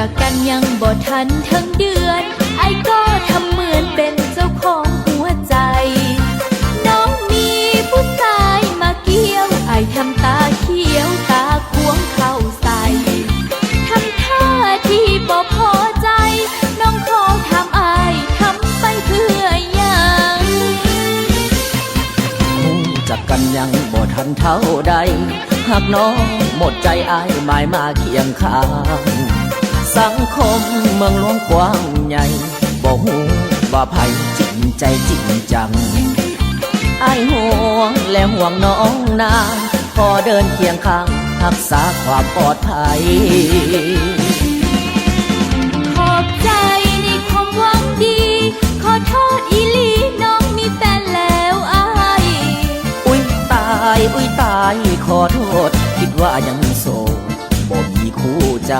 จากกันยังบ่ทันทั้งเดือนไอ้ก็ทำเหมือนเป็นเจ้าของหัวใจน้องมีผู้ชายมาเกี่ยวไอ้ทำตาเขียวตาควงเข้าใส่ทำท่าที่บ่พอใจน้องขอถามไอ้ทำไปเพื่อหยังจากกันยังบ่ทันเท่าใดหากน้องหมดใจอ้ายหมายมาเคียงข้างสังคมเมืองหลวงกว้างใหญ่บ่ฮู้ว่าไผจริงใจจริงจังอ้ายห่วงและห่วงน้องนาพอเดินเคียงข้างรักษาความปลอดภัยขอบใจในความหวังดีขอโทษอีหลีน้องมีแฟนแล้วอ้ายอุ้ยตายขอโทษคิดว่ายังโสดบ่มีคู่ใจ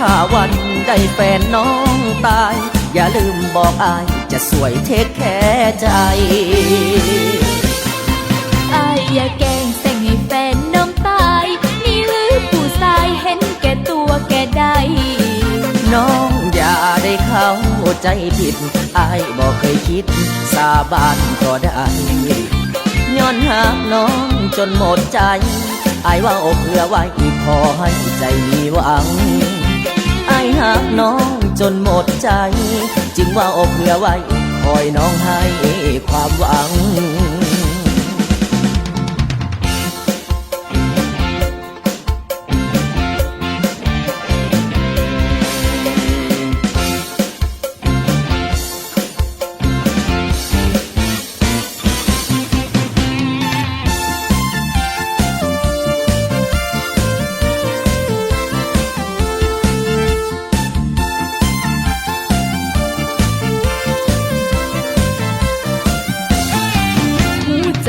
ถ้าวันได้แฟนน้องตายอย่าลืมบอกอ้ายจะสวยเทคแค่ใจอ้ายอย่าแกล้งแต่งให้แฟนน้องตายนี่หรือผู้ชายเห็นแก่ตัวแก่ใดน้องอย่าได้เข้าใจผิดอ้ายบอกเคยคิดสาบานก็ได้ย้อนหาน้องจนหมดใจอ้ายว่าอกเพื่อไว้พอให้ใจมีหวังอ้ายหาน้องจนหมดใจจึงว่าอกเพื่อไว้คอยน้องให้ความหวัง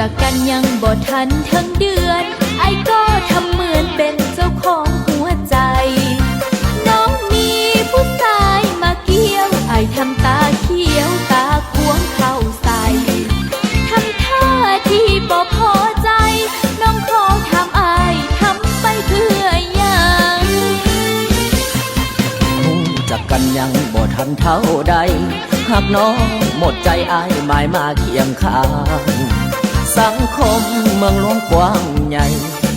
จากกันยังบ่ทันทั้งเดือนไอ้ก็ทำเหมือนเป็นเจ้าของหัวใจน้องมีผู้ชายมาเกี่ยวไอ้ทำตาเขียวตาควงเข้าใส่ทำท่าที่บ่พอใจน้องขอถามไอ้ทำไปเพื่อหยังจากกันยังบ่ทันเท่าใดหากน้องหมดใจอ้ายหมายมาเคียงข้างสังคมเมืองหลวงกว้างใหญ่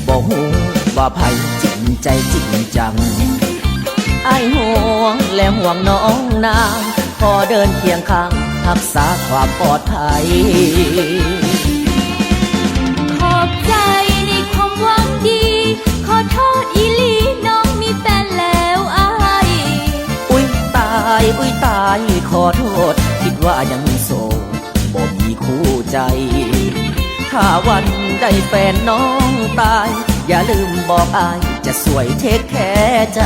บ่ฮู้ว่าไผจริงใจจริงจังอ้ายห่วงและห่วงน้องนางพอเดินเคียงข้างรักษาความปลอดภัยขอบใจในความหวังดีขอโทษอีหลีน้องมีแฟนแล้วอ้ายอุ้ยตายขอโทษคิดว่ายังโสดบ่มีคู่ใจถ้าวันได้แฟนน้องตายอย่าลืมบอกอ้ายจะสวยเทคแค่ใจ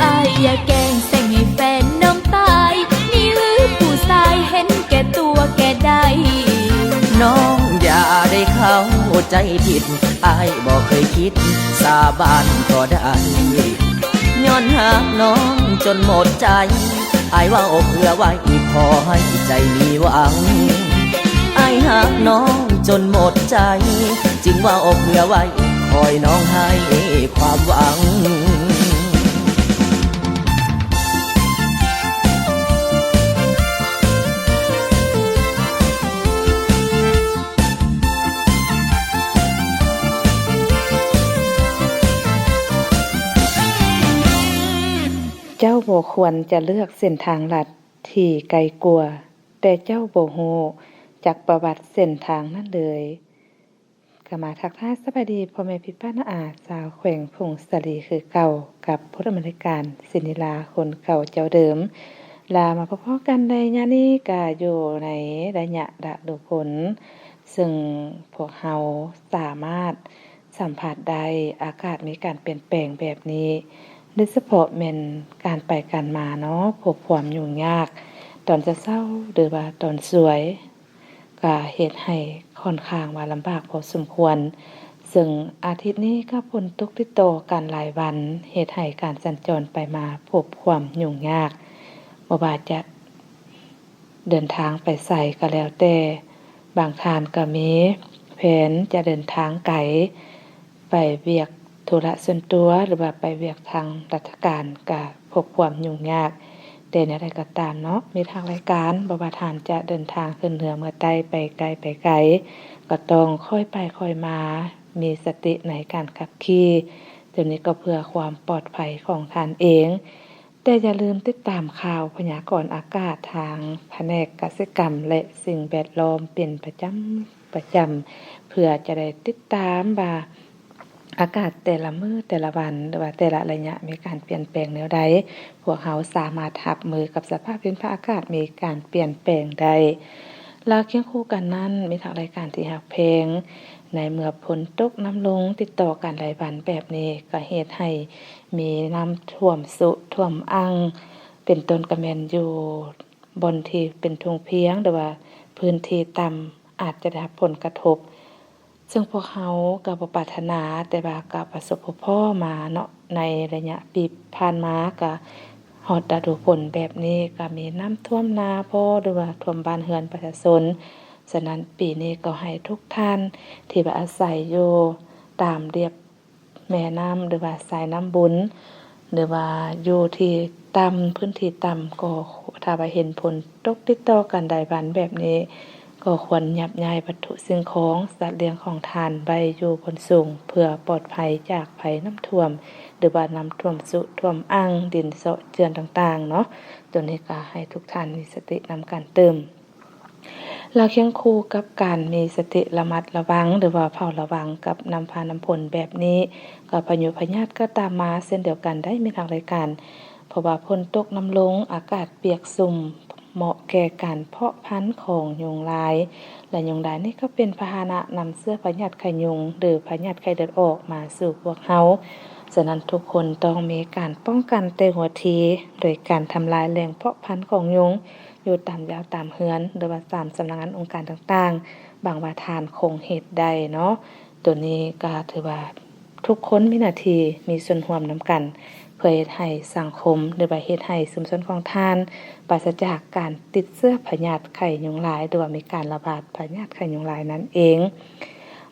อ้ายอย่าแกล้งแต่งให้แฟนน้องตายนี่หรือผู้ชายเห็นแก่ตัวแก่ใดน้องอย่าได้เข้าใจผิดอ้ายบอกเคยคิดสาบานก็ได้ย้อนหาน้องจนหมดใจอ้ายว่าอกเพื่อไว้พอให้ใจมีหวังอ้ายหาน้องจนหมดใจจึงว่าอกเพื่อไว้คอยน้องให้ความหวังเจ้าบ่ควรจะเลือกเส้นทางลัดที่ไกลกว่าแต่เจ้าบ่ฮู้จักประวัติเส้นทางนั้นเลยก็มาทักทายสวัสดีพ่อแม่พี่ป้าน้าอาสาวแขวงพงศาลีคือเก่ากับพุทธมริการศินิลาคนเก่าเจ้าเดิมลามาพบกันในยามนี้ก็อยู่ในระยะฤดูฝนซึ่งพวกเฮาสามารถสัมผัสได้อากาศมีการเปลี่ยนแปลงแบบนี้โดยเฉพาะแม่นการไปกันมาเนาะพบความยุ่งยากตอนจะเศร้าหรือว่าตอนสวยก็เฮ็ดให้ค่อนข้างว่าลำบากพอสมควรซึ่งอาทิตย์นี้ก็ฝนตกติดต่อกันหลายวันเฮ็ดให้การสัญจรไปมาพบความยุ่งยากบ่ว่าจะเดินทางไปไสก็แล้วแต่บางท่านก็มีแผนจะเดินทางไกลไปเวียก ธุระส่วนตัวหรือว่าไปเวียกทางราชการก็พบความยุ่งยากแต่ในอะไรก็ตามเนาะมีทางรายการบ่ว่าท่านจะเดินทางขึ้นเหนือเมื่อใดไปไกลไปไกลก็ต้องค่อยไปค่อยมามีสติในการขับขี่ตัวนี้ก็เพื่อความปลอดภัยของท่านเองแต่อย่าลืมติดตามข่าวพยากรณ์อากาศทางแผนกเกษตรกรรมและสิ่งแวดล้อมเป็นประจำเพื่อจะได้ติดตามว่าอากาศแต่ละมื้อแต่ละวันหรือว่าแต่ละระยะมีการเปลี่ยนแปลงแนวใดพวกเราสามารถรับมือกับสภาพพื้นอากาศมีการเปลี่ยนแปลงได้แล้วเคียงคู่กันนั้นมีทางรายการที่ฮักเพลงในเมื่อฝนตกน้ำลงติดต่อกันหลายวันแบบนี้ก็เหตุให้มีน้ำท่วมสุท่วมอังเป็นต้นกระแมนอยู่บนที่เป็นทุ่งเพียงหรือว่าพื้นที่ต่ำอาจจะได้รับผลกระทบซึ่งพวกเขาก็บ่ปรารถนาแต่ว่าก็ประสบพบพ่อมาเนาะในระยะปีผ่านมาก็ฮอดฤดูฝนแบบนี้ก็มีน้ำท่วมนาพ่อหรือว่าท่วมบ้านเรือนประชาชนฉะนั้นปีนี้ก็ให้ทุกท่านที่อาศัยอยู่ตามเรียบแม่น้ำหรือว่าสายน้ำบุญหรือว่าอยู่ที่ต่ำพื้นที่ต่ำก็ถ้าว่าเห็นผลตกติดต่อกันหลายวันแบบนี้ก็ควรยับยั้งวัตถุสิ่งของสัตว์เลี้ยงของทานไว้อยู่บนสูงเพื่อปลอดภัยจากภัยน้ำท่วมหรือว่าน้ำท่วมสุท่วมอังดินเซาะเจือนต่างๆเนาะตัวนี้ก็ให้ทุกท่านมีสตินำการเติมเราเคียงคู่กับการมีสติระมัดระวังหรือว่าเฝ้าระวังกับน้ำพาน้ำฝนแบบนี้ก็พายุพยาธิก็ตามมาเช่นเดียวกันได้มีทางรายการเพราะว่าฝนตกน้ำลงอากาศเปียกสุ่มเหมาะแก่การเพาะพันธุ์ของยุงลายและยุงลายนี่ก็เป็นพาหนะนำเชื้อพยาธิไข้ยุงหรือพยาธิไข้เลือดออกมาสู่พวกเฮาฉะนั้นทุกคนต้องมีการป้องกันแต่หัวทีโดยการทำลายแหล่งเพาะพันธุ์ของยุงอยู่ตามยาวตามเฮือนหรือว่าตามสำนักงานองค์การต่างๆบางว่าทานคงเหตุใดเนาะตัวนี้ก็ถือว่าทุกคนมีหน้าที่มีส่วนร่วมนำกันเพื่อให้สังคมหรือว่าเฮ็ดให้ชุมชนของท่านปราศจากการติดเชื้อพยาธิไข้ยุงลายหรือว่ามีการระบาดพยาธิไข้ยุงลายนั่นเอง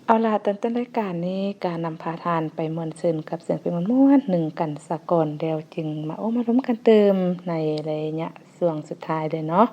เอาล่ะต้นรายการนี้การนำพาทานไปม่วนซื่นกับเสียงเพลงม่วนๆหนึ่งกันสะก่อนแล้วจึงมามาร่วมกันเติมในระยะช่วงสุดท้ายเลยเนาะ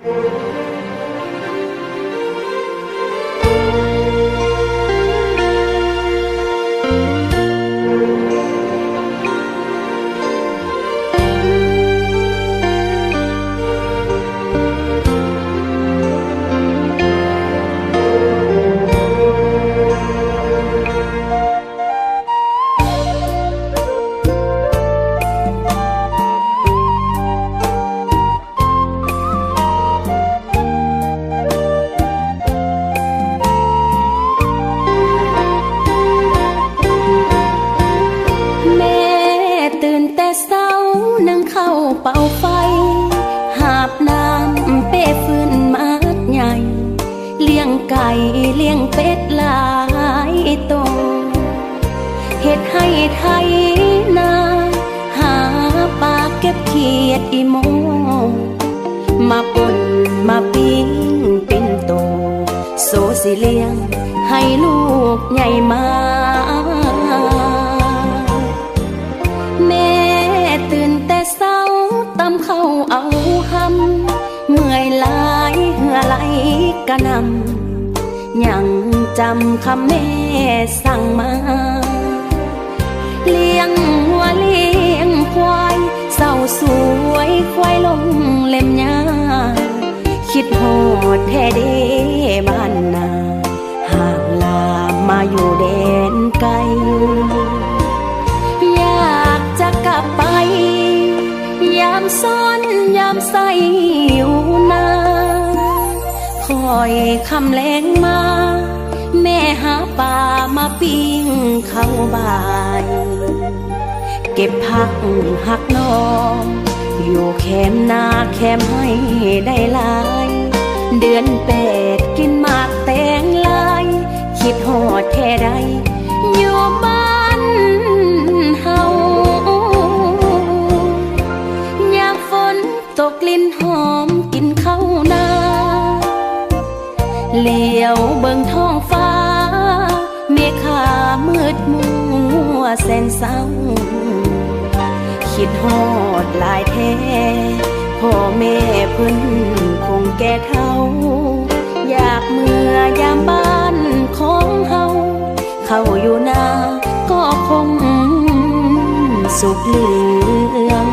เป่าไฟหาบน้ำเป้ฟืนมัดใหญ่เลี้ยงไก่เลี้ยงเป็ดหลายตัวเฮ็ดให้ไทยนาหาปลาเก็บเขียดอีโมมาป่นมาปิ้งเป็นโตโซสิเลี้ยงให้ลูกใหญ่มาแม่ตื่นแต่เช้าตำเข้าเอาหำเมื่อยหลายเหือไหลกะนำยังจำคำแม่สั่งมาเลี้ยงวัวเลี้ยงควายเศร้าสวยควายลงเล่มหญ้าคิดโหดแท้เด้บ้านนาห่างลามาอยู่แดนไกลอยากจะกลับไปยามซ้อนยามใส่อยู่นาคอยคำแรงมาแม่หาปลามาปิ้งเข้าบ่ายเก็บผักหักน้องอยู่แคมนาแคมให้ได้หลายเดือน8กินหมากแตงลายคิดฮอดแท้ใดอยู่บ้านเฮายามฝนตกกลิ่นหอมกินข้าวนาเหลียวเบิ่งท้องฟ้าเมฆามืดมัว แสนเศร้าคิดฮอดหลายแท้พ่อแม่เพิ่นคงแก่เฒ่าอยากเมื่อยามบ้านของเฮาเข้าอยู่นาก็คงสุขเหลือง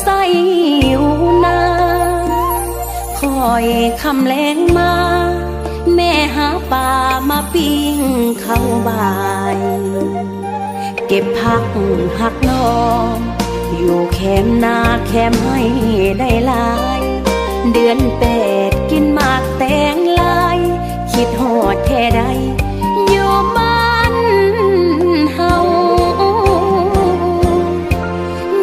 ใส่อยู่นาคอยคำแรงมาแม่หาปลามาปิ้งเข้าบ่ายเก็บผักหักนองอยู่แคมนาแคมให้ได้หลายเดือน8กินหมากแตงลายคิดฮอดแค่ใดอยู่บ้านเฮา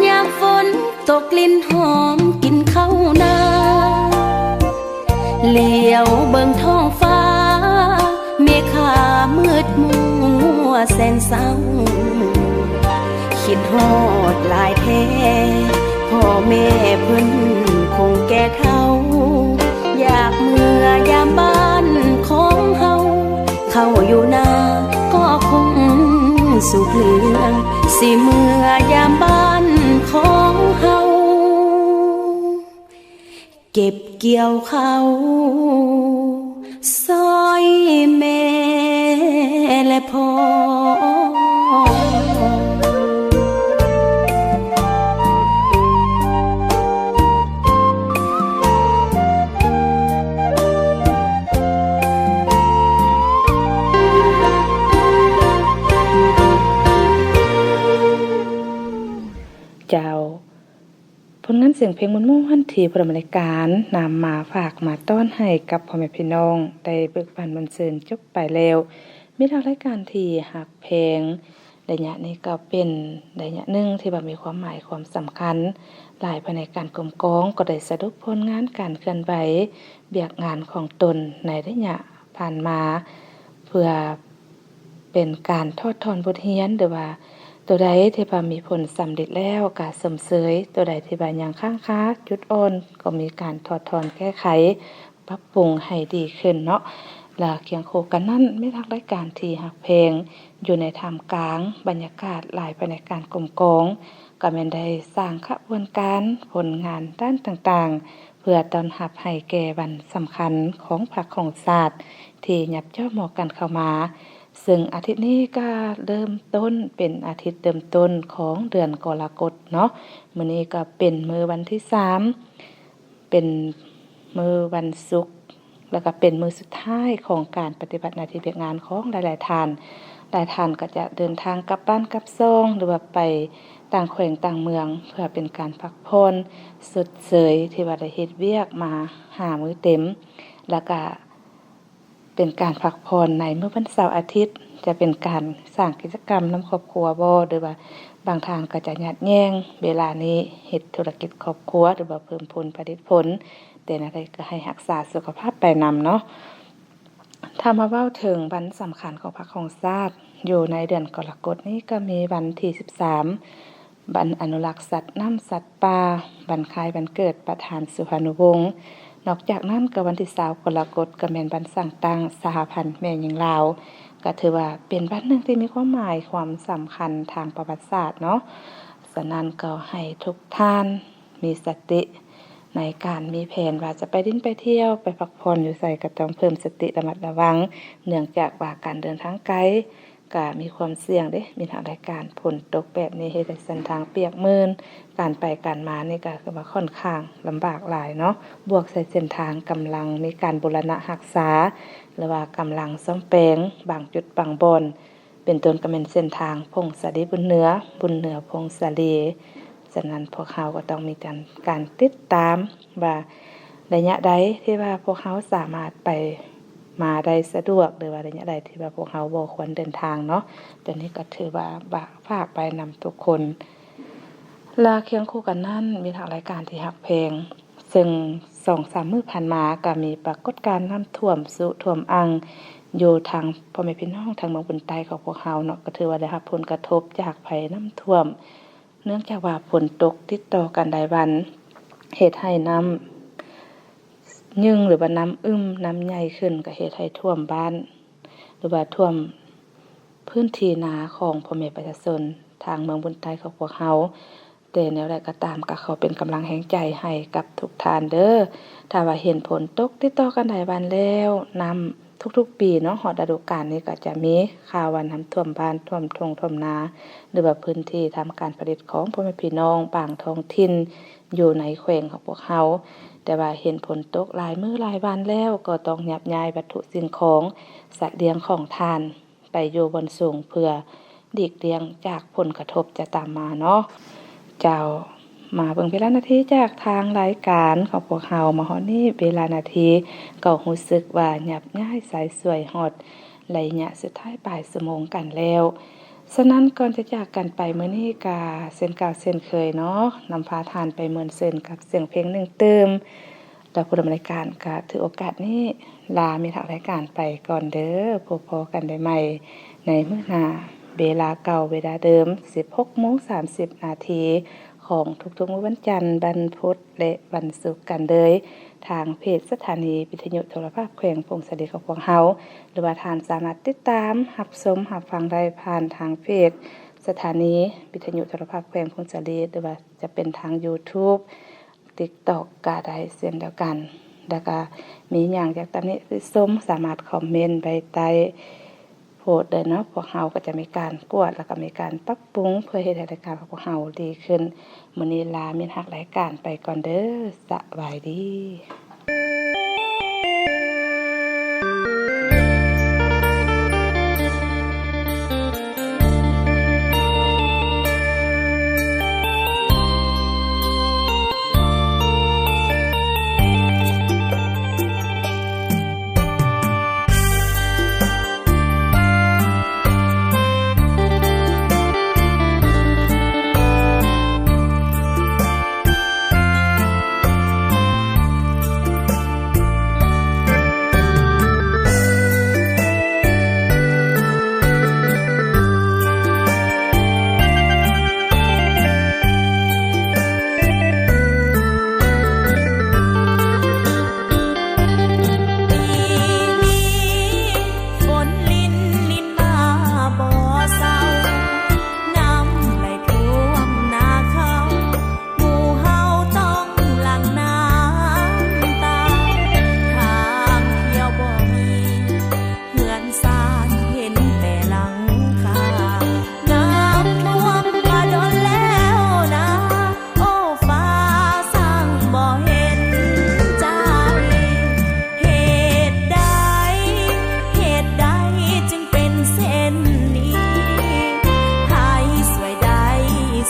ยามฝนตกกลิ่นหอมกินข้าวนาเหลียวเบิ่งท้องฟ้าเมฆามืดมัวแสนเศร้าคิดฮอดหลายแท้พ่อแม่เพิ่นคงแก่เฒ่าอยากเมื่อยามบ้านของเฮาเข้าอยู่นาก็คงสุขเหลืองสิเมื่อยามบ้านของเฮาเก็บเกี่ยวเขาซอยแม่และพ่อเจ้าผลงานเสียงเพลงม่วนๆที่ผู้ดำเนินการนำมาฝากมาต้อนให้กับพ่อแม่พี่น้องได้เบิกบานบันเทิงจบไปแล้วมีทางรายการที่หักเพลงระยะนี้ก็เป็นระยะหนึ่งที่แบบมีความหมายความสำคัญหลายภายในการกลมกองก็ได้สรุปผลงานการเคลื่อนไหวเบียกงานของตนในระยะผ่านมาเพื่อเป็นการทอดทอนบทเรียนหรือว่าตัวใดที่บ่มีผลสำเร็จแล้วก็เสริมเสยตัวใดที่บ่ยังค้างคาจุดอ่อนก็มีการถอดถอนแก้ไขปรับปรุงให้ดีขึ้นเนาะและเคียงคู่กันนั้นไม่ทักรายการที่หักเพลงอยู่ในท่ามกลางบรรยากาศหลายภายในการกลมกองก็แม่นได้สร้างขบวนการผลงานด้านต่างๆเพื่อต้อนรับให้แก่วันสำคัญของพรรคของชาติที่ยับย่อหมอกันเข้ามาซึ่งอาทิตย์นี้ก็เริ่มต้นเป็นอาทิตย์เริ่มต้นของเดือนกรกฎเนาะมื้อนี้ก็เป็นมื้อวันที่3เป็นมื้อวันศุกร์แล้วก็เป็นมื้อสุดท้ายของการปฏิบัติหน้าที่เวียกงานของหลายๆท่านหลายท่านก็จะเดินทางกลับบ้านกลับซ่องหรือว่าไปต่างแขวงต่างเมืองเพื่อเป็นการพักผ่อนสดเสยที่ว่าได้เฮ็ดเวียกมา5มื้อเต็มแล้วก็เป็นการพักผ่อนในมื้อวันเสาร์อาทิตย์จะเป็นการสร้างกิจกรรมนำครอบครัวบ่หรือว่าบางทางก็จะยัดแย่งเวลานี้เฮ็ดธุรกิจครอบครัวหรือว่าเพิ่มผลผลิตผลแต่อะไรก็ให้รักษาสุขภาพไปนำเนาะถ้ามาเว้าถึงวันสำคัญของพรรคของชาติอยู่ในเดือนกรกฎนี้ก็มีวันที่13วันอนุรักษ์สัตว์น้ำสัตว์ป่าวันคล้ายวันเกิดประธานสุพรรณวงศ์นอกจากนั้นก็วันที่20กรกฎก็แม่นวันสั่งตั้งสหพันธ์แม่หญิงลาวก็ถือว่าเป็นวันหนึ่งที่มีความหมายความสำคัญทางประวัติศาสตร์เนาะฉะนั้นก็ให้ทุกท่านมีสติในการมีแผนว่าจะไปดิ้นไปเที่ยวไปพักผ่อนอยู่ไสก็ต้องเพิ่มสติระมัดระวังเนื่องจากว่าการเดินทางไกลก็มีความเสี่ยงเด้มีทางรายการฝนตกแบบนี้เฮ็ดให้เส้นทางเปียกชื้นการไปการมานี่ก็คือว่าค่อนข้างลำบากหลายเนาะบวกใส่เส้นทางกำลังมีการบูรณะรักษาหรือว่ากำลังซ่อมแปลงบางจุดบางบอนเป็นต้นก็เป็นเส้นทางพงศาลีบุญเหนือพงศาลี ฉะนั้นพวกเขาก็ต้องมีการติดตามว่าระยะใดที่ว่าพวกเขาสามารถไปมาได้สะดวกหรือว่าระยะใดที่ว่าพวกเขาบ่ควรเดินทางเนาะตัวนี้ก็ถือว่าฝากไปนำทุกคนลาเคียงคู่กันนั่นมีทางรายการที่ฮักเพลงซึ่ง 2-3 มื้อผ่านมาก็มีปรากฏการณ์น้ำท่วมสุท่วมอังอยู่ทางพ่อแม่พี่น้องทางเมืองบุญใต้ของพวกเฮาเนาะก็ถือว่าได้รับผลกระทบจากภัยน้ำท่วมเนื่องจากว่าฝนตกติดต่อกันหลายวันเฮ็ดให้น้ำยึงหรือว่าน้ำน้ำใหญ่ขึ้นก็เฮ็ดให้ท่วมบ้านหรือว่าท่วมพื้นที่นาของพ่อแม่ประชาชนทางเมืองบุญใต้ของพวกเฮาแต่แนวใดก็ตามก็เขาเป็นกำลังแห่งใจให้กับทุกท่านเด้อถ้าว่าเห็นฝนตกติดต่อกันหลายวันแล้วน้ำทุกๆปีเนาะฮอดฤดูกาลนี้ก็จะมีข่าวว่าน้ำท่วมบ้านท่วมทุ่งท่วมนาหรือว่าพื้นที่ทำการผลิตของพ่อแม่พี่น้องบางท้องถิ่นอยู่ในแขวงของพวกเฮาแต่ว่าเห็นฝนตกหลายมื้อหลายวันแล้วก็ต้องยับย้ายวัตถุสิ่งของสัตว์เลี้ยงของทานไปอยู่บนสูงเพื่อหลีกเลี่ยงจากผลกระทบจะตามมาเนาะเจ้ามาเบิ่งเวลานาทีจากทางรายการของพวกเฮามาฮอดนี้เวลานาทีก็รู้สึกว่ายับย้ายสายสวยฮอดระยะสุดท้ายปลายชั่วโมงกันแล้วฉะนั้นก่อนจะจากกันไปมื้อนี้ก็เส้นเก่าเส้นเคยเนาะนำพาทานไปเหมือนเส้นกับเสียงเพลงหนึ่งเติมแล้วผู้ดำเนินรายการก็ถือโอกาสนี้ลามีทางรายการไปก่อนเด้อพบกันได้ใหม่ในมื้อหน้าเวลาเก่าเวลาเดิม 16:30 นาทีของทุกๆมื้อวันจันทร์วันพุธและวันศุกร์กันเลยทางเพจสถานีวิทยุโทรภาพแขวงพงศดีของพวกเฮาหรือว่าท่านสามารถติดตามรับชมรับฟังได้ผ่านทางเพจสถานีวิทยุโทรภาพแขวงพงศดีหรือว่าจะเป็นทาง YouTube TikTok ก็ได้เช่นเดียวกันแล้วก็มีหยังจากตอนนี้คือชมสามารถคอมเมนต์ไปใต้โพสต์ได้เนาะพวกเฮาก็จะมีการกวดแล้วก็มีการปรับปรุงเพื่อให้รายการของพวกเฮาดีขึ้นมื้อนี้ลามีทางรายการไปก่อนเด้อสบายดี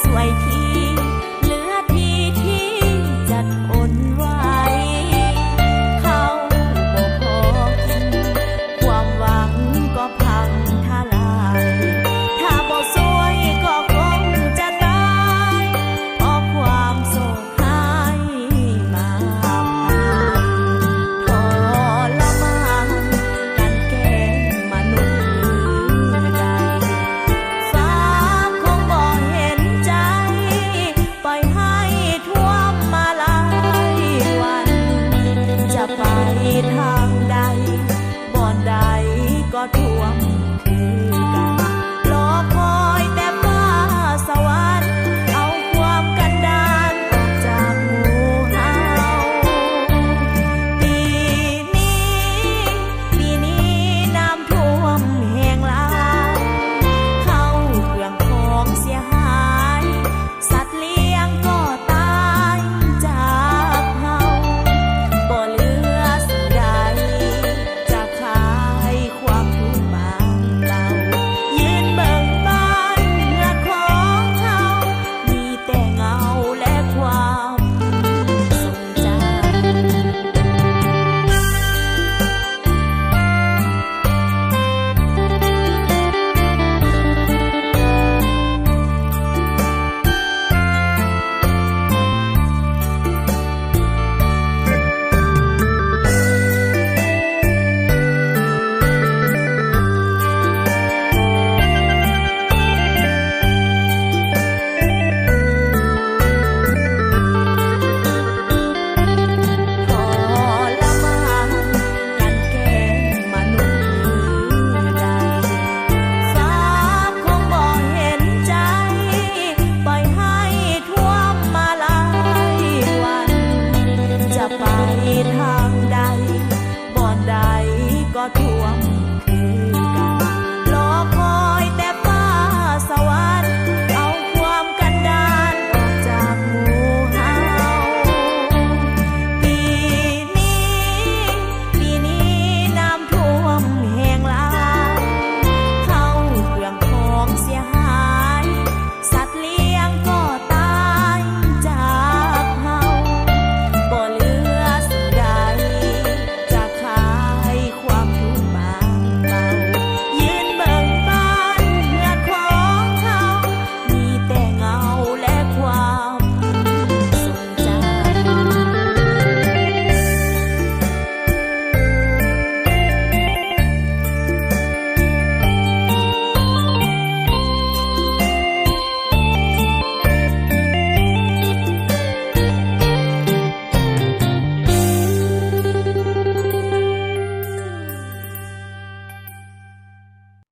สวย